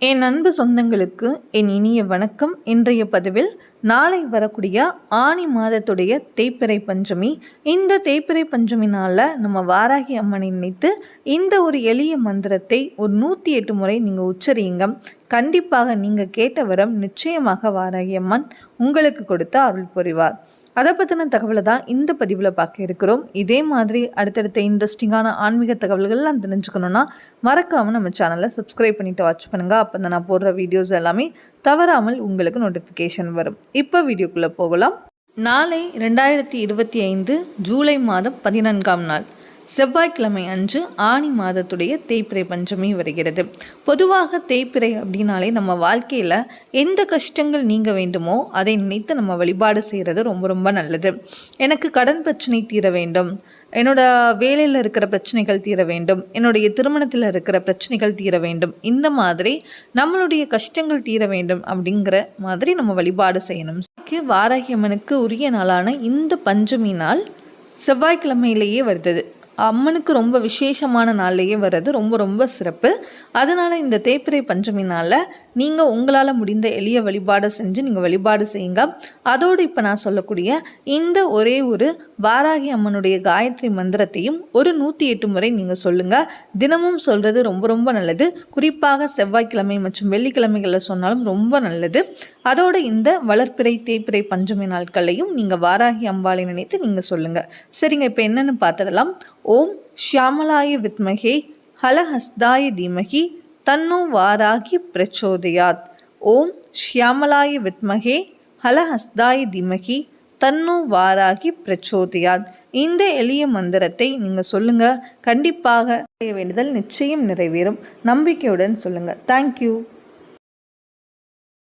என் அன்பு சொந்தங்களுக்கு என் இனிய வணக்கம். இன்றைய பதிவில் நாளை வரக்கூடிய ஆனி மாதத்துடைய தேய்பிறை பஞ்சமி. இந்த தேய்பிறை பஞ்சமி நாளில் நம்ம வாராகி அம்மனை நினைத்து இந்த ஒரு எளிய மந்திரத்தை ஒரு 108 முறை நீங்கள் உச்சரியுங்க. கண்டிப்பாக நீங்கள் கேட்ட வரம் நிச்சயமாக வாராகி அம்மன் உங்களுக்கு கொடுத்து அருள் புரிவார். அதை பற்றின தகவலை தான் இந்த பதிவில் பார்க்க இருக்கிறோம். இதே மாதிரி அடுத்தடுத்த இன்ட்ரெஸ்டிங்கான ஆன்மீக தகவல்கள்லாம் தெரிஞ்சுக்கணுன்னா மறக்காமல் நம்ம சேனலை சப்ஸ்கிரைப் பண்ணிவிட்டு வாட்ச் பண்ணுங்கள். அப்போ தான் நான் போடுற வீடியோஸ் எல்லாமே தவறாமல் உங்களுக்கு நோட்டிஃபிகேஷன் வரும். இப்போ வீடியோக்குள்ளே போகலாம். நாளை 2025 ஜூலை மாதம் 14ஆம் நாள் செவ்வாய்க்கிழமை அன்று ஆனி மாதத்துடைய தேய்பிறை பஞ்சமி வருகிறது. பொதுவாக தேய்பிறை அப்படின்னாலே நம்ம வாழ்க்கையில் எந்த கஷ்டங்கள் நீங்க வேண்டுமோ அதை நினைத்து நம்ம வழிபாடு செய்கிறது ரொம்ப ரொம்ப நல்லது. எனக்கு கடன் பிரச்சனை தீர வேண்டும், என்னோட வேலையில் இருக்கிற பிரச்சனைகள் தீர வேண்டும், என்னுடைய திருமணத்தில் இருக்கிற பிரச்சனைகள் தீர வேண்டும், இந்த மாதிரி நம்மளுடைய கஷ்டங்கள் தீர வேண்டும் அப்படிங்கிற மாதிரி நம்ம வழிபாடு செய்யணும். வாராகி அம்மனுக்கு உரிய நாளான இந்த பஞ்சமி நாள் செவ்வாய்க்கிழமையிலேயே வருது. அம்மனுக்கு ரொம்ப விசேஷமான நாள்லேயே வர்றது ரொம்ப ரொம்ப சிறப்பு. அதனால் இந்த தேய்பிறை பஞ்சமி நாளில் நீங்கள் உங்களால் முடிந்த எளிய வழிபாடை செஞ்சு நீங்கள் வழிபாடு செய்யுங்க. அதோடு இப்போ நான் சொல்லக்கூடிய இந்த ஒரே ஒரு வாராகி அம்மனுடைய காயத்ரி மந்திரத்தையும் ஒரு 108 முறை நீங்கள் சொல்லுங்கள். தினமும் சொல்கிறது ரொம்ப ரொம்ப நல்லது. குறிப்பாக செவ்வாய்க்கிழமை மற்றும் வெள்ளிக்கிழமைகளில் சொன்னாலும் ரொம்ப நல்லது. அதோடு இந்த வளர்ப்பிறை தேய்பிறை பஞ்சமி நாட்களையும் நீங்கள் வாராகி அம்பாளை நினைத்து நீங்கள் சொல்லுங்கள். சரிங்க, இப்போ என்னென்னு பார்த்துடலாம். ஓம் ஷியாமலாய வித்மகே ஹலஹஸ்தாய தீமகி தன்னோ வாராகி பிரச்சோதயாத். ஓம் ஷியாமலாய வித்மகே ஹலஹஸ்தாய தீமகி தன்னோ வாராகி பிரச்சோதயாத். இந்த எளிய மந்திரத்தை நீங்கள் சொல்லுங்கள். கண்டிப்பாக வேண்டுதல் நிச்சயம் நிறைவேறும். நம்பிக்கையுடன் சொல்லுங்கள். தேங்க்யூ.